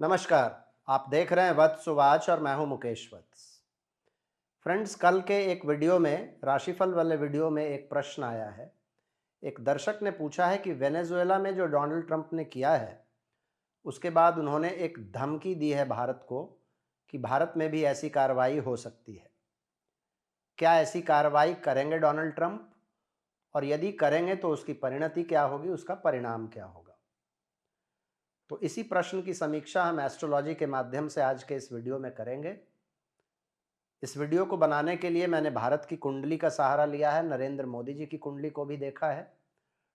नमस्कार। आप देख रहे हैं वत्स वाच और मैं हूं मुकेश वत्स। फ्रेंड्स, कल के एक वीडियो में राशिफल वाले वीडियो में एक प्रश्न आया है। एक दर्शक ने पूछा है कि वेनेजुएला में जो डोनाल्ड ट्रंप ने किया है उसके बाद उन्होंने एक धमकी दी है भारत को कि भारत में भी ऐसी कार्रवाई हो सकती है। क्या ऐसी कार्रवाई करेंगे डोनाल्ड ट्रंप, और यदि करेंगे तो उसकी परिणति क्या होगी, उसका परिणाम क्या होगा? तो इसी प्रश्न की समीक्षा हम एस्ट्रोलॉजी के माध्यम से आज के इस वीडियो में करेंगे। इस वीडियो को बनाने के लिए मैंने भारत की कुंडली का सहारा लिया है, नरेंद्र मोदी जी की कुंडली को भी देखा है,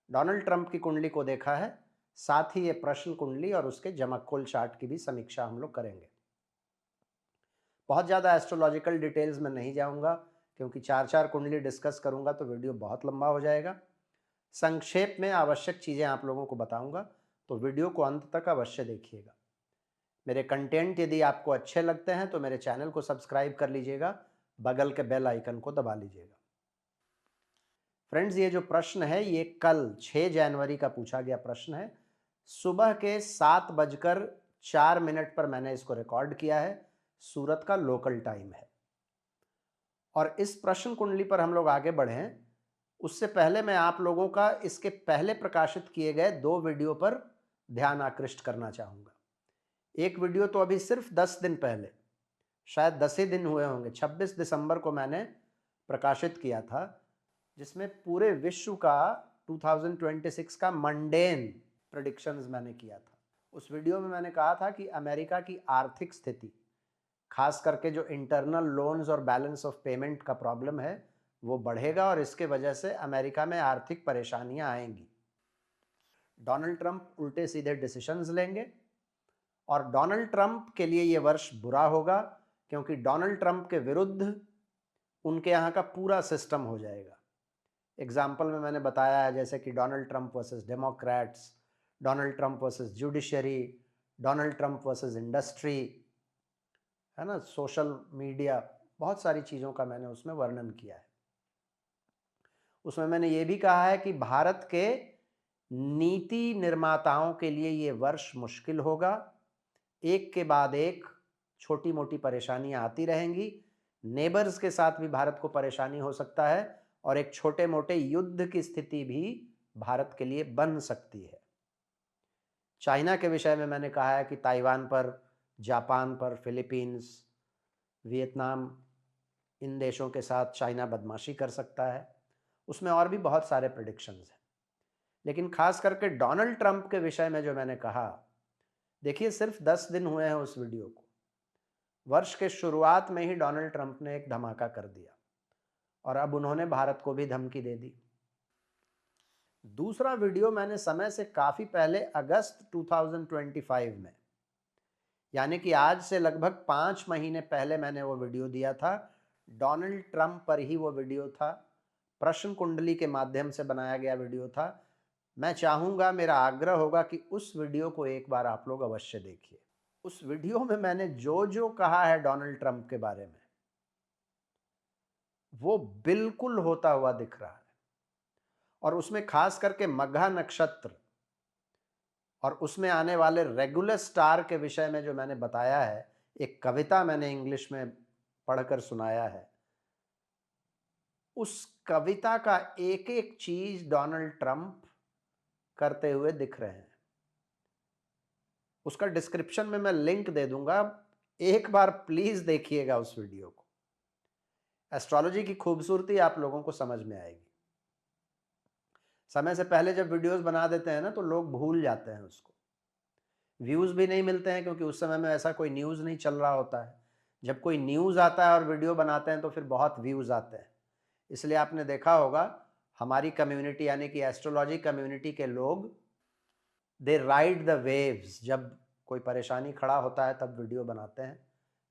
डोनाल्ड ट्रंप की कुंडली को देखा है, साथ ही ये प्रश्न कुंडली और उसके जमक्कुल चार्ट की भी समीक्षा हम लोग करेंगे। बहुत ज़्यादा एस्ट्रोलॉजिकल डिटेल्स में नहीं जाऊंगा क्योंकि चार चार कुंडली डिस्कस करूंगा तो वीडियो बहुत लंबा हो जाएगा। संक्षेप में आवश्यक चीज़ें आप लोगों को बताऊंगा, तो वीडियो को अंत तक अवश्य देखिएगा। मेरे कंटेंट यदि आपको अच्छे लगते हैं तो मेरे चैनल को सब्सक्राइब कर लीजिएगा, बगल के बेल आइकन को दबा लीजिएगा। फ्रेंड्स, ये जो प्रश्न है ये कल 6 जनवरी का पूछा गया प्रश्न है। सुबह के 7:04 पर मैंने इसको रिकॉर्ड किया है। सूरत का लोकल टाइम है। और इस प्रश्न कुंडली पर हम लोग आगे बढ़ें उससे पहले मैं आप लोगों का इसके पहले प्रकाशित किए गए 2 वीडियो पर ध्यान आकृष्ट करना चाहूँगा। एक वीडियो तो अभी सिर्फ 10 दिन पहले, शायद 10 ही दिन हुए होंगे, 26 दिसंबर को मैंने प्रकाशित किया था, जिसमें पूरे विश्व का 2026 का मंडेन प्रेडिक्शंस मैंने किया था। उस वीडियो में मैंने कहा था कि अमेरिका की आर्थिक स्थिति, खास करके जो इंटरनल लोन्स और बैलेंस ऑफ पेमेंट का प्रॉब्लम है वो बढ़ेगा और इसके वजह से अमेरिका में आर्थिक परेशानियां आएंगी। डोनाल्ड ट्रंप उल्टे सीधे डिसीजंस लेंगे और डोनाल्ड ट्रंप के लिए ये वर्ष बुरा होगा क्योंकि डोनाल्ड ट्रंप के विरुद्ध उनके यहाँ का पूरा सिस्टम हो जाएगा। एग्जाम्पल में मैंने बताया है, जैसे कि Donald Trump versus Democrats, Donald Trump versus judiciary, Donald Trump versus industry, है ना, सोशल मीडिया, बहुत सारी चीज़ों का मैंने उसमें वर्णन किया है। उसमें मैंने ये भी कहा है कि भारत के नीति निर्माताओं के लिए ये वर्ष मुश्किल होगा। एक के बाद एक छोटी मोटी परेशानियां आती रहेंगी। नेबर्स के साथ भी भारत को परेशानी हो सकता है और एक छोटे मोटे युद्ध की स्थिति भी भारत के लिए बन सकती है। चाइना के विषय में मैंने कहा है कि ताइवान पर, जापान पर, फिलीपींस, वियतनाम, इन देशों के साथ चाइना बदमाशी कर सकता है। उसमें और भी बहुत सारे प्रेडिक्शंस हैं, लेकिन खास करके डोनाल्ड ट्रंप के विषय में जो मैंने कहा, देखिए सिर्फ 10 दिन हुए हैं उस वीडियो को। वर्ष के शुरुआत में ही डोनाल्ड ट्रंप ने एक धमाका कर दिया और अब उन्होंने भारत को भी धमकी दे दी। दूसरा वीडियो मैंने समय से काफी पहले अगस्त 2025 में, यानी कि आज से लगभग 5 महीने पहले मैंने वो वीडियो दिया था। डोनाल्ड ट्रंप पर ही वो वीडियो था, प्रश्न कुंडली के माध्यम से बनाया गया वीडियो था। मैं चाहूँगा, मेरा आग्रह होगा कि उस वीडियो को एक बार आप लोग अवश्य देखिए। उस वीडियो में मैंने जो जो कहा है डोनाल्ड ट्रंप के बारे में वो बिल्कुल होता हुआ दिख रहा है। और उसमें खास करके मघा नक्षत्र और उसमें आने वाले रेगुलर स्टार के विषय में जो मैंने बताया है, एक कविता मैंने इंग्लिश में पढ़कर सुनाया है, उस कविता का एक एक चीज डोनाल्ड ट्रंप करते हुए दिख रहे हैं। उसका डिस्क्रिप्शन में मैं लिंक दे दूंगा, एक बार प्लीज देखिएगा उस वीडियो को। एस्ट्रोलॉजी की खूबसूरती आप लोगों को समझ में आएगी। समय से पहले जब वीडियोस बना देते हैं ना तो लोग भूल जाते हैं उसको, व्यूज भी नहीं मिलते हैं क्योंकि उस समय में ऐसा कोई न्यूज़ नहीं चल रहा होता है। जब कोई न्यूज़ आता है और वीडियो बनाते हैं तो फिर बहुत व्यूज़ आते हैं। इसलिए आपने देखा होगा हमारी कम्युनिटी यानी कि एस्ट्रोलॉजी कम्युनिटी के लोग, दे राइड द वेव्स। जब कोई परेशानी खड़ा होता है तब वीडियो बनाते हैं,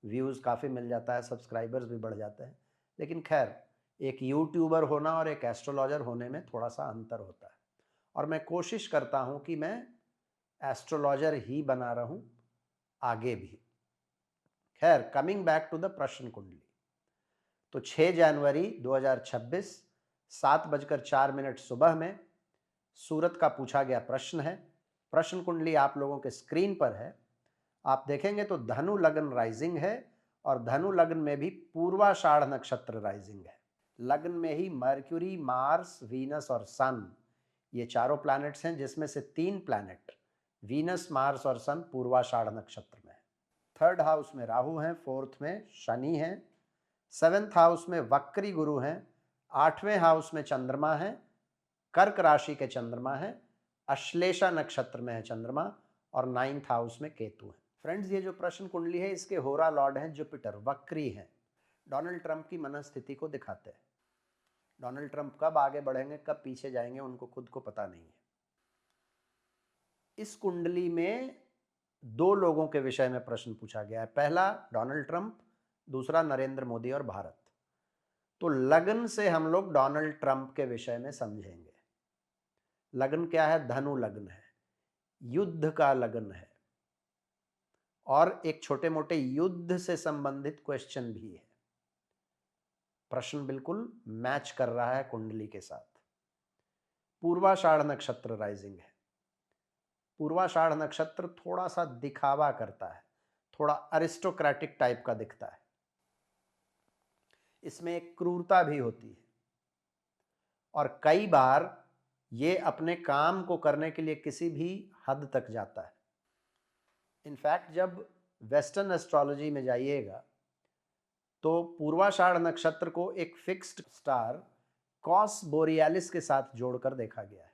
व्यूज़ काफ़ी मिल जाता है, सब्सक्राइबर्स भी बढ़ जाते हैं। लेकिन खैर, एक यूट्यूबर होना और एक एस्ट्रोलॉजर होने में थोड़ा सा अंतर होता है और मैं कोशिश करता हूँ कि मैं एस्ट्रोलॉजर ही बना रहूं आगे भी। खैर, कमिंग बैक टू द प्रश्न कुंडली, तो 6 जनवरी 2026 7:04 सुबह में सूरत का पूछा गया प्रश्न है। प्रश्न कुंडली आप लोगों के स्क्रीन पर है। आप देखेंगे तो धनु लग्न राइजिंग है और धनु लग्न में भी पूर्वाषाढ़ नक्षत्र राइजिंग है। लग्न में ही मर्क्यूरी, मार्स, वीनस और सन, ये चारों प्लैनेट्स हैं, जिसमें से 3 प्लैनेट वीनस, मार्स और सन पूर्वाषाढ़ नक्षत्र में है। 3rd हाउस में राहु हैं, 4th में शनि हैं, 7th हाउस में वक्री गुरु हैं, 8वें हाउस में चंद्रमा है, कर्क राशि के चंद्रमा है, अश्लेषा नक्षत्र में है चंद्रमा, और 9th हाउस में केतु है। फ्रेंड्स, ये जो प्रश्न कुंडली है इसके होरा लॉर्ड हैं जुपिटर, वक्री हैं। डोनाल्ड ट्रंप की मनस्थिति को दिखाते हैं। डोनाल्ड ट्रंप कब आगे बढ़ेंगे, कब पीछे जाएंगे, उनको खुद को पता नहीं है। इस कुंडली में 2 लोगों के विषय में प्रश्न पूछा गया है। पहला डोनाल्ड ट्रंप, दूसरा नरेंद्र मोदी और भारत। तो लग्न से हम लोग डोनाल्ड ट्रंप के विषय में समझेंगे। लग्न क्या है? धनु लग्न है, युद्ध का लग्न है, और एक छोटे मोटे युद्ध से संबंधित क्वेश्चन भी है। प्रश्न बिल्कुल मैच कर रहा है कुंडली के साथ। पूर्वाषाढ़ नक्षत्र राइजिंग है। पूर्वाषाढ़ नक्षत्र थोड़ा सा दिखावा करता है, थोड़ा अरिस्टोक्रेटिक टाइप का दिखता है। इसमें एक क्रूरता भी होती है, और कई बार ये अपने काम को करने के लिए किसी भी हद तक जाता है। इनफैक्ट जब वेस्टर्न एस्ट्रोलॉजी में जाइएगा तो पूर्वाषाढ़ नक्षत्र को एक फिक्स्ड स्टार कॉस बोरियालिस के साथ जोड़कर देखा गया है,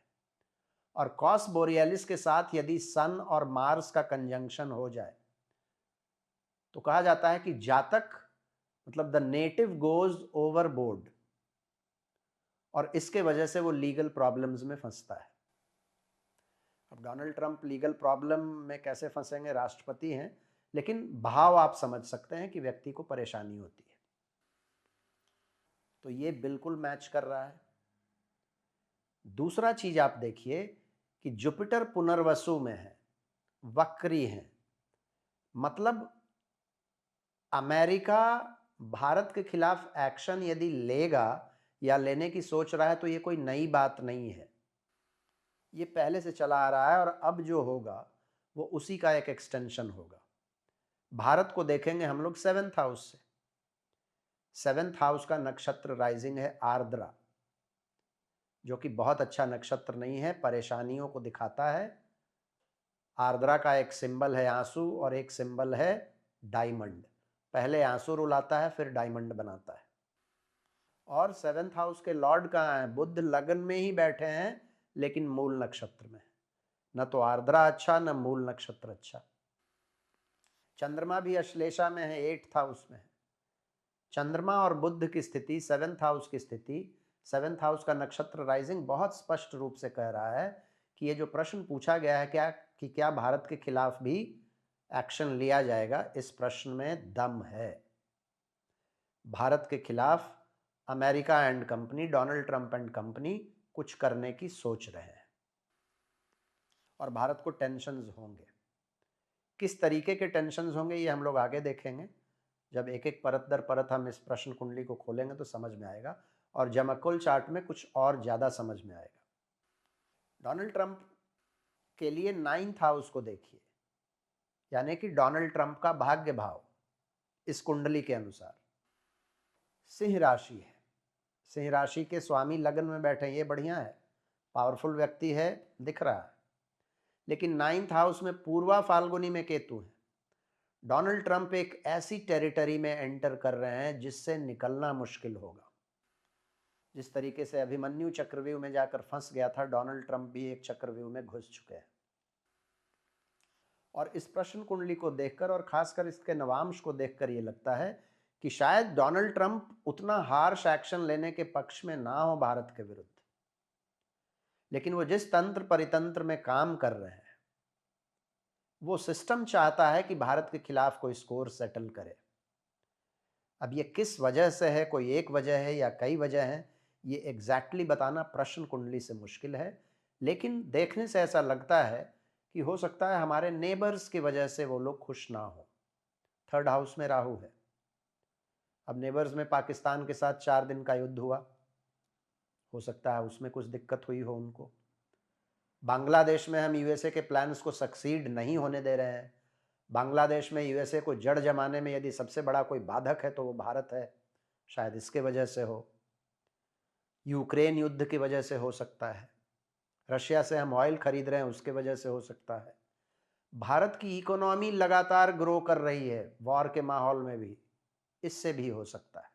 और कॉस बोरियालिस के साथ यदि सन और मार्स का कंजंक्शन हो जाए तो कहा जाता है कि जातक, मतलब द नेटिव गोज ओवरबोर्ड, और इसके वजह से वो लीगल प्रॉब्लम्स में फंसता है। अब डोनाल्ड ट्रंप लीगल प्रॉब्लम में कैसे फंसेंगे? राष्ट्रपति हैं, लेकिन भाव आप समझ सकते हैं कि व्यक्ति को परेशानी होती है। तो ये बिल्कुल मैच कर रहा है। दूसरा चीज आप देखिए कि जुपिटर पुनर्वसु में है, वक्री है, मतलब अमेरिका भारत के खिलाफ एक्शन यदि लेगा या लेने की सोच रहा है तो ये कोई नई बात नहीं है। ये पहले से चला आ रहा है, और अब जो होगा वो उसी का एक एक्सटेंशन होगा। भारत को देखेंगे हम लोग 7th हाउस से। 7th हाउस का नक्षत्र राइजिंग है आर्द्रा, जो कि बहुत अच्छा नक्षत्र नहीं है, परेशानियों को दिखाता है। आर्द्रा का एक सिंबल है आंसू और एक सिंबल है डायमंड। पहले आंसू रुलाता है, फिर डायमंड बनाता है। और 7th हाउस के लॉर्ड कहाँ हैं? बुध लग्न में ही बैठे हैं, लेकिन मूल नक्षत्र में। न तो आर्द्रा अच्छा, न मूल नक्षत्र अच्छा। चंद्रमा भी अश्लेषा में है, 8th हाउस में है। चंद्रमा और बुध की स्थिति, 7th हाउस की स्थिति, 7th हाउस का नक्षत्र राइजिंग बहुत स्पष्ट रूप से कह रहा है कि ये जो प्रश्न पूछा गया है क्या भारत के खिलाफ भी एक्शन लिया जाएगा, इस प्रश्न में दम है। भारत के खिलाफ America and company, Donald Trump and company कुछ करने की सोच रहे हैं, और भारत को टेंशन्स होंगे। किस तरीके के टेंशन्स होंगे ये हम लोग आगे देखेंगे। जब एक एक परत दर परत हम इस प्रश्न कुंडली को खोलेंगे तो समझ में आएगा, और जमकुल चार्ट में कुछ और ज़्यादा समझ में आएगा। डोनाल्ड ट्रंप के लिए 9th हाउस को देखिए, यानी कि डोनाल्ड ट्रंप का भाग्य भाव इस कुंडली के अनुसार सिंह राशि है। सिंह राशि के स्वामी लग्न में बैठे, ये बढ़िया है, पावरफुल व्यक्ति है, दिख रहा है। लेकिन 9th हाउस में पूर्वा फाल्गुनी में केतु है। डोनाल्ड ट्रंप एक ऐसी टेरिटरी में एंटर कर रहे हैं जिससे निकलना मुश्किल होगा। जिस तरीके से अभिमन्यु चक्रव्यूह में जाकर फंस गया था, डोनाल्ड ट्रंप भी एक चक्रव्यूह में घुस चुके हैं। और इस प्रश्न कुंडली को देखकर, और खासकर इसके नवांश को देखकर, ये लगता है कि शायद डोनाल्ड ट्रंप उतना हार्श एक्शन लेने के पक्ष में ना हो भारत के विरुद्ध, लेकिन वो जिस तंत्र परितंत्र में काम कर रहे हैं, वो सिस्टम चाहता है कि भारत के खिलाफ कोई स्कोर सेटल करे। अब ये किस वजह से है, कोई एक वजह है या कई वजह हैं, ये एग्जैक्टली बताना प्रश्न कुंडली से मुश्किल है। लेकिन देखने से ऐसा लगता है कि हो सकता है हमारे नेबर्स की वजह से वो लोग खुश ना हो। 3rd हाउस में राहु है। अब नेबर्स में पाकिस्तान के साथ 4 दिन का युद्ध हुआ, हो सकता है उसमें कुछ दिक्कत हुई हो उनको। बांग्लादेश में हम यूएसए के प्लान्स को सक्सीड नहीं होने दे रहे हैं, बांग्लादेश में यूएसए को जड़ जमाने में यदि सबसे बड़ा कोई बाधक है तो वो भारत है, शायद इसके वजह से हो। यूक्रेन युद्ध की वजह से हो सकता है। रशिया से हम ऑयल खरीद रहे हैं, उसके वजह से हो सकता है। भारत की इकोनॉमी लगातार ग्रो कर रही है वॉर के माहौल में भी, इससे भी हो सकता है।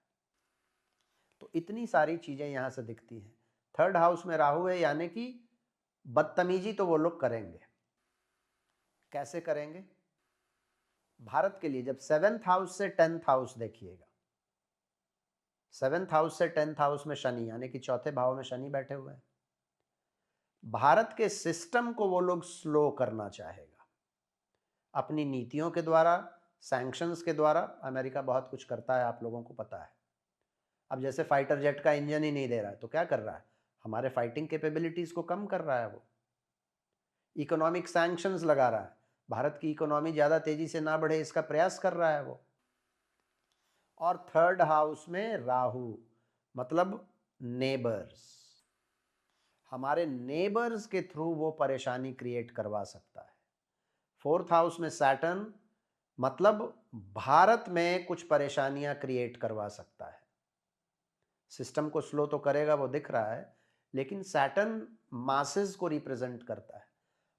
तो इतनी सारी चीजें यहां से दिखती हैं। थर्ड हाउस में राहु है, यानी कि बदतमीजी तो वो लोग करेंगे। कैसे करेंगे? भारत के लिए जब 7th हाउस से 10th हाउस देखिएगा, 7th हाउस से 10th हाउस में शनि, यानी कि चौथे भाव में शनि बैठे हुए हैं। भारत के सिस्टम को वो लोग स्लो करना चाहेगा अपनी नीतियों के द्वारा, सैंक्शंस के द्वारा। अमेरिका बहुत कुछ करता है, आप लोगों को पता है। अब जैसे फाइटर जेट का इंजन ही नहीं दे रहा है तो क्या कर रहा है? हमारे फाइटिंग कैपेबिलिटीज को कम कर रहा है वो। इकोनॉमिक सैंक्शंस लगा रहा है, भारत की इकोनॉमी ज़्यादा तेजी से ना बढ़े इसका प्रयास कर रहा है वो। और थर्ड हाउस में राहु, मतलब नेबर्स, हमारे नेबर्स के थ्रू वो परेशानी क्रिएट करवा सकता है। फोर्थ हाउस में सैटर्न, मतलब भारत में कुछ परेशानियां क्रिएट करवा सकता है। सिस्टम को स्लो तो करेगा, वो दिख रहा है, लेकिन सैटर्न मासेस को रिप्रेजेंट करता है।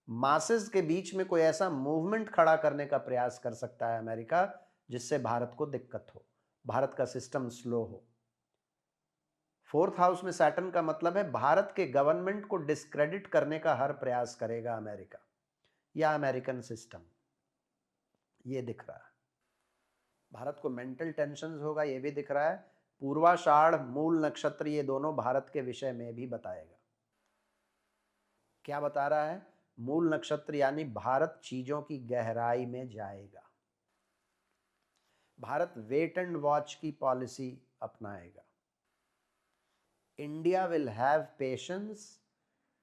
मासेस के बीच में कोई ऐसा मूवमेंट खड़ा करने का प्रयास कर सकता है अमेरिका जिससे भारत को दिक्कत हो, भारत का सिस्टम स्लो हो। फोर्थ हाउस में सैटर्न का मतलब है भारत के गवर्नमेंट को डिस्क्रेडिट करने का हर प्रयास करेगा अमेरिका या अमेरिकन सिस्टम, ये दिख रहा है। भारत को मेंटल टेंशन होगा, ये भी दिख रहा है। पूर्वाषाढ़, मूल नक्षत्र, ये दोनों भारत के विषय में भी बताएगा। क्या बता रहा है? मूल नक्षत्र यानी भारत चीजों की गहराई में जाएगा, भारत वेट एंड वॉच की पॉलिसी अपनाएगा। India will have patience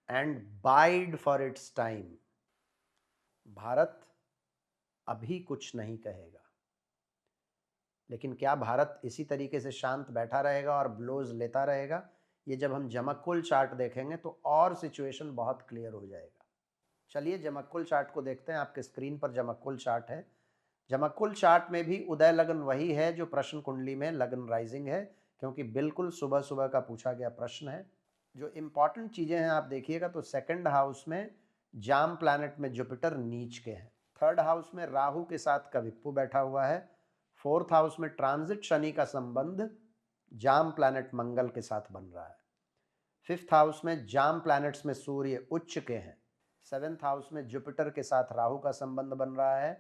and bide for its time. Bharat अभी कुछ नहीं कहेगा, लेकिन क्या भारत इसी तरीके से शांत बैठा रहेगा और ब्लोज लेता रहेगा? ये जब हम जमक्कुल चार्ट देखेंगे तो और सिचुएशन बहुत क्लियर हो जाएगा। चलिए जमक्कुल चार्ट को देखते हैं। आपके स्क्रीन पर जमक्कुल चार्ट है। जमक्कुल चार्ट में भी उदय लग्न वही है जो प्रश्न कुंडली में लग्न राइजिंग है, क्योंकि बिल्कुल सुबह सुबह का पूछा गया प्रश्न है। जो इंपॉर्टेंट चीजें हैं आप देखिएगा तो सेकंड हाउस में जाम प्लैनेट में जुपिटर नीच के हैं। थर्ड हाउस में राहु के साथ कविप्पु बैठा हुआ है। फोर्थ हाउस में ट्रांजिट शनि का संबंध जाम प्लैनेट मंगल के साथ बन रहा है। फिफ्थ हाउस में जाम प्लैनेट्स में सूर्य उच्च के हैं। सेवेंथ हाउस में जुपिटर के साथ राहु का संबंध बन रहा है।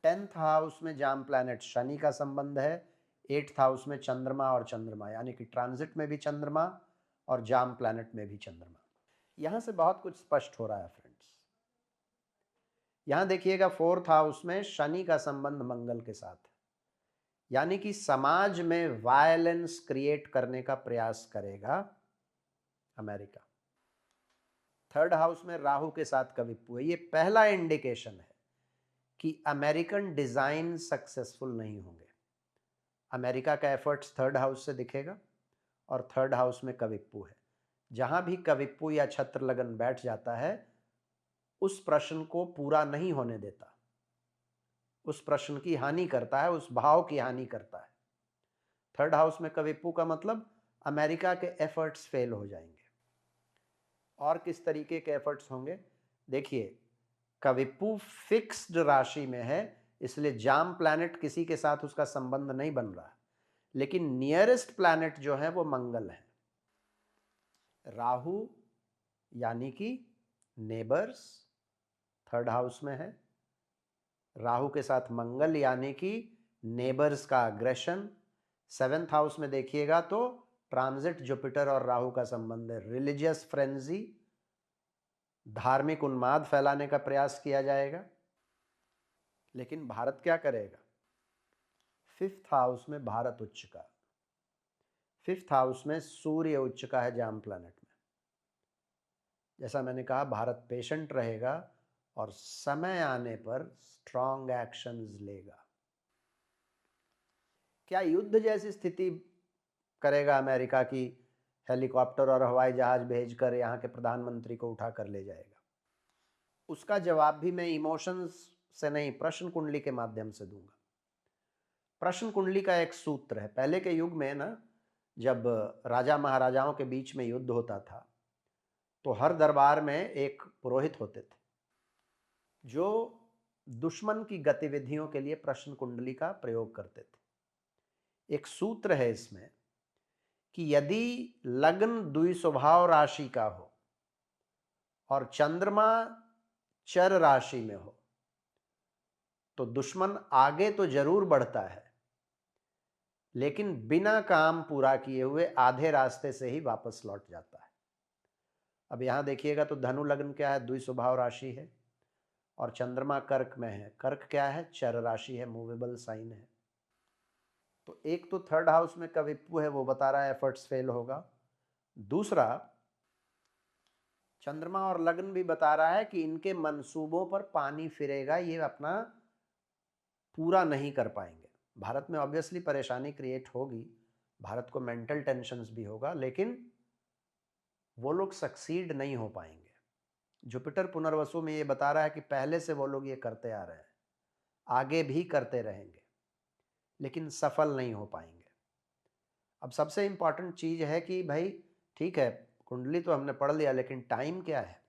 10th हाउस में जाम प्लैनेट शनि का संबंध है। 8th हाउस में चंद्रमा और चंद्रमा, यानी कि ट्रांजिट में भी चंद्रमा और जाम प्लैनेट में भी चंद्रमा। यहां से बहुत कुछ स्पष्ट हो रहा है फ्रेंड्स। यहां देखिएगा फोर्थ हाउस में शनि का संबंध मंगल के साथ है, यानी कि समाज में वायलेंस क्रिएट करने का प्रयास करेगा अमेरिका। थर्ड हाउस में राहु के साथ कविप्पु है। ये पहला इंडिकेशन है कि अमेरिकन डिजाइन सक्सेसफुल नहीं होंगे। अमेरिका का एफर्ट्स थर्ड हाउस से दिखेगा और थर्ड हाउस में कविप्पु है। जहां भी कविप्पु या छत्र लगन बैठ जाता है उस प्रश्न को पूरा नहीं होने देता, उस प्रश्न की हानि करता है, उस भाव की हानि करता है। थर्ड हाउस में कविप्पु का मतलब अमेरिका के एफर्ट्स फेल हो जाएंगे। और किस तरीके के एफर्ट्स होंगे? देखिए, कविप्पु फिक्स्ड राशि में है, इसलिए जाम प्लैनेट किसी के साथ उसका संबंध नहीं बन रहा, लेकिन नियरेस्ट प्लैनेट जो है वो मंगल है। राहु यानी कि नेबर्स थर्ड हाउस में है, राहु के साथ मंगल यानी कि नेबर्स का अग्रेशन। सेवेंथ हाउस में देखिएगा तो ट्रांजिट जुपिटर और राहु का संबंध है। रिलीजियस फ्रेंजी, धार्मिक उन्माद फैलाने का प्रयास किया जाएगा। लेकिन भारत क्या करेगा? फिफ्थ हाउस में भारत उच्च का, फिफ्थ हाउस में सूर्य उच्च का है जाम प्लैनेट में। जैसा मैंने कहा, भारत पेशेंट रहेगा और समय आने पर स्ट्रॉन्ग एक्शंस लेगा। क्या युद्ध जैसी स्थिति करेगा अमेरिका की हेलीकॉप्टर और हवाई जहाज भेजकर यहाँ के प्रधानमंत्री को उठा कर ले जाएगा? उसका जवाब भी मैं इमोशंस से नहीं, प्रश्न कुंडली के माध्यम से दूंगा। प्रश्न कुंडली का एक सूत्र है। पहले के युग में ना, जब राजा महाराजाओं के बीच में युद्ध होता था तो हर दरबार में एक पुरोहित होते थे जो दुश्मन की गतिविधियों के लिए प्रश्न कुंडली का प्रयोग करते थे। एक सूत्र है इसमें कि यदि लग्न द्विस्वभाव राशि का हो और चंद्रमा चर राशि में हो तो दुश्मन आगे तो जरूर बढ़ता है, लेकिन बिना काम पूरा किए हुए आधे रास्ते से ही वापस लौट जाता है। अब यहां देखिएगा तो धनु लग्न क्या है, द्विस्वभाव राशि है, और चंद्रमा कर्क में है। कर्क क्या है, चर राशि है, मूवेबल साइन है। तो एक तो थर्ड हाउस में कविप्पु है, वो बता रहा है एफर्ट्स फेल होगा। दूसरा, चंद्रमा और लग्न भी बता रहा है कि इनके मंसूबों पर पानी फिरेगा, ये अपना पूरा नहीं कर पाएंगे। भारत में ऑब्वियसली परेशानी क्रिएट होगी, भारत को मेंटल टेंशन्स भी होगा, लेकिन वो लोग सक्सीड नहीं हो पाएंगे। जुपिटर पुनर्वसु में ये बता रहा है कि पहले से वो लोग ये करते आ रहे हैं, आगे भी करते रहेंगे, लेकिन सफल नहीं हो पाएंगे। अब सबसे इंपॉर्टेंट चीज है कि भाई ठीक है, कुंडली तो हमने पढ़ लिया, लेकिन टाइम क्या है।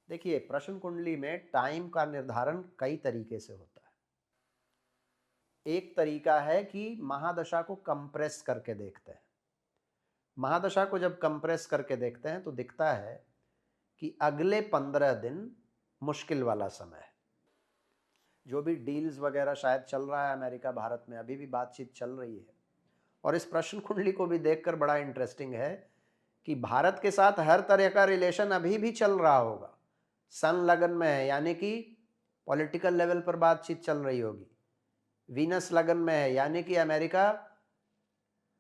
देखिए, प्रश्न कुंडली में टाइम का निर्धारण कई तरीके से होता है। एक तरीका है कि महादशा को कंप्रेस करके देखते हैं। महादशा को जब कंप्रेस करके देखते हैं तो दिखता है कि अगले 15 दिन मुश्किल वाला समय है। जो भी डील्स वगैरह शायद चल रहा है अमेरिका भारत में, अभी भी बातचीत चल रही है। और इस प्रश्न कुंडली को भी देखकर बड़ा इंटरेस्टिंग है कि भारत के साथ हर तरह का रिलेशन अभी भी चल रहा होगा। सन लगन में है, यानी कि पॉलिटिकल लेवल पर बातचीत चल रही होगी। वीनस लगन में है, यानी कि अमेरिका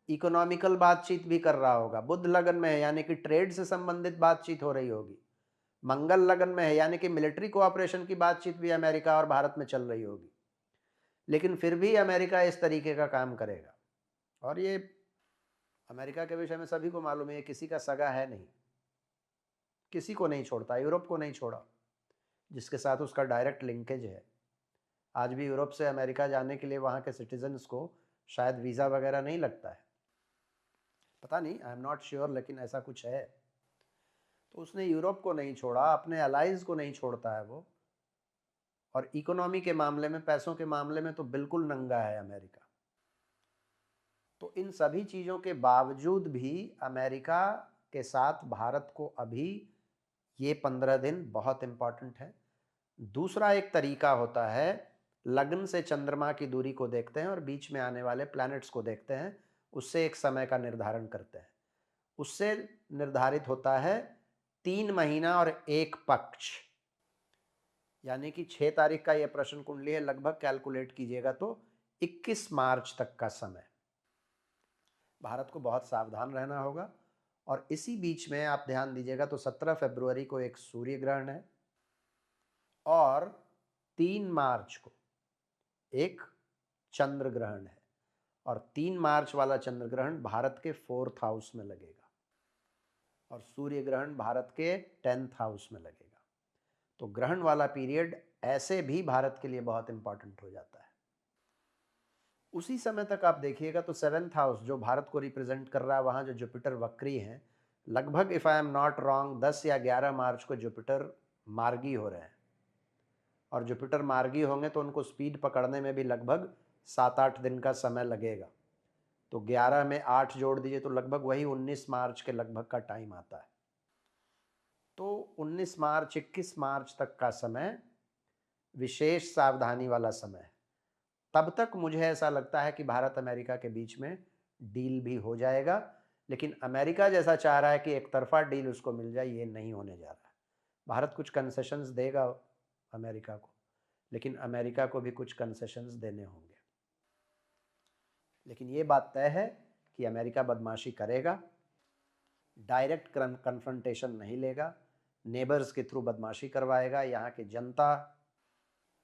इकोनॉमिकल बातचीत भी कर रहा होगा। बुध लगन में है, यानी कि ट्रेड से संबंधित बातचीत हो रही होगी। मंगल लगन में है, यानी कि मिलिट्री कोऑपरेशन की बातचीत भी अमेरिका और भारत में चल रही होगी। लेकिन फिर भी अमेरिका इस तरीके का काम करेगा। और ये अमेरिका के विषय में सभी को मालूम है, ये किसी का सगा है नहीं, किसी को नहीं छोड़ता। यूरोप को नहीं छोड़ा, जिसके साथ उसका डायरेक्ट लिंकेज है। आज भी यूरोप से अमेरिका जाने के लिए वहाँ के सिटीजन्स को शायद वीज़ा वगैरह नहीं लगता है, पता नहीं, आई एम नॉट श्योर, लेकिन ऐसा कुछ है। तो उसने यूरोप को नहीं छोड़ा, अपने अलाइज को नहीं छोड़ता है वो। और इकोनॉमी के मामले में, पैसों के मामले में तो बिल्कुल नंगा है अमेरिका। तो इन सभी चीज़ों के बावजूद भी अमेरिका के साथ भारत को अभी ये 15 दिन बहुत इंपॉर्टेंट है। दूसरा एक तरीका होता है, लग्न से चंद्रमा की दूरी को देखते हैं और बीच में आने वाले प्लैनेट्स को देखते हैं, उससे एक समय का निर्धारण करते हैं। उससे निर्धारित होता है 3 महीना और 1 पक्ष, यानी कि 6 तारीख का यह प्रश्न कुंडली है, लगभग कैलकुलेट कीजिएगा तो 21 मार्च तक का समय। भारत को बहुत सावधान रहना होगा। और इसी बीच में आप ध्यान दीजिएगा तो 17 फरवरी को एक सूर्य ग्रहण है और 3 मार्च को एक चंद्र ग्रहण है। और 3 मार्च वाला चंद्र ग्रहण भारत के 4th हाउस में लगेगा और सूर्य ग्रहण भारत के 10th हाउस में लगेगा। तो ग्रहण वाला पीरियड ऐसे भी भारत के लिए बहुत इंपॉर्टेंट हो जाता है। उसी समय तक आप देखिएगा तो 7th हाउस जो भारत को रिप्रेजेंट कर रहा है, वहाँ जो जुपिटर वक्री हैं, लगभग if I am not wrong 10 या 11 मार्च को जुपिटर मार्गी हो रहे हैं। और जुपिटर मार्गी होंगे तो उनको स्पीड पकड़ने में भी लगभग 7-8 दिन का समय लगेगा। तो 11 में 8 जोड़ दीजिए तो लगभग वही 19 मार्च के लगभग का टाइम आता है। तो 19 मार्च 21 मार्च तक का समय विशेष सावधानी वाला समय है। तब तक मुझे ऐसा लगता है कि भारत अमेरिका के बीच में डील भी हो जाएगा, लेकिन अमेरिका जैसा चाह रहा है कि एक तरफा डील उसको मिल जाए, ये नहीं होने जा रहा है। भारत कुछ कंसेशंस देगा अमेरिका को, लेकिन अमेरिका को भी कुछ कंसेशंस देने होंगे। लेकिन ये बात तय है कि अमेरिका बदमाशी करेगा, डायरेक्ट कन्फ्रंटेशन नहीं लेगा, नेबर्स के थ्रू बदमाशी करवाएगा, यहाँ की जनता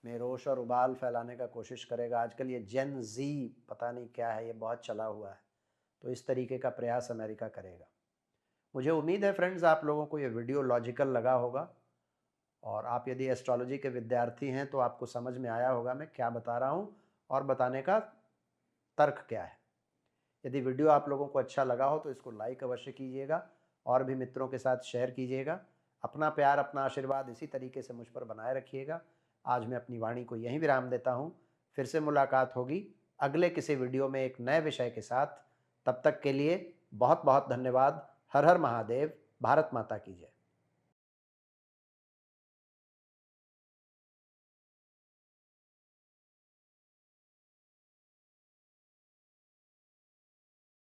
में रोष और उबाल फैलाने का कोशिश करेगा। आजकल ये जेन जी पता नहीं क्या है, ये बहुत चला हुआ है, तो इस तरीके का प्रयास अमेरिका करेगा। मुझे उम्मीद है फ्रेंड्स आप लोगों को ये वीडियो लॉजिकल लगा होगा और आप यदि एस्ट्रोलॉजी के विद्यार्थी हैं तो आपको समझ में आया होगा मैं क्या बता रहा हूँ और बताने का तर्क क्या है। यदि वीडियो आप लोगों को अच्छा लगा हो तो इसको लाइक अवश्य कीजिएगा और भी मित्रों के साथ शेयर कीजिएगा। अपना प्यार, अपना आशीर्वाद इसी तरीके से मुझ पर बनाए रखिएगा। आज मैं अपनी वाणी को यहीं विराम देता हूँ। फिर से मुलाकात होगी अगले किसी वीडियो में एक नए विषय के साथ। तब तक के लिए बहुत बहुत धन्यवाद। हर हर महादेव। भारत माता की जय।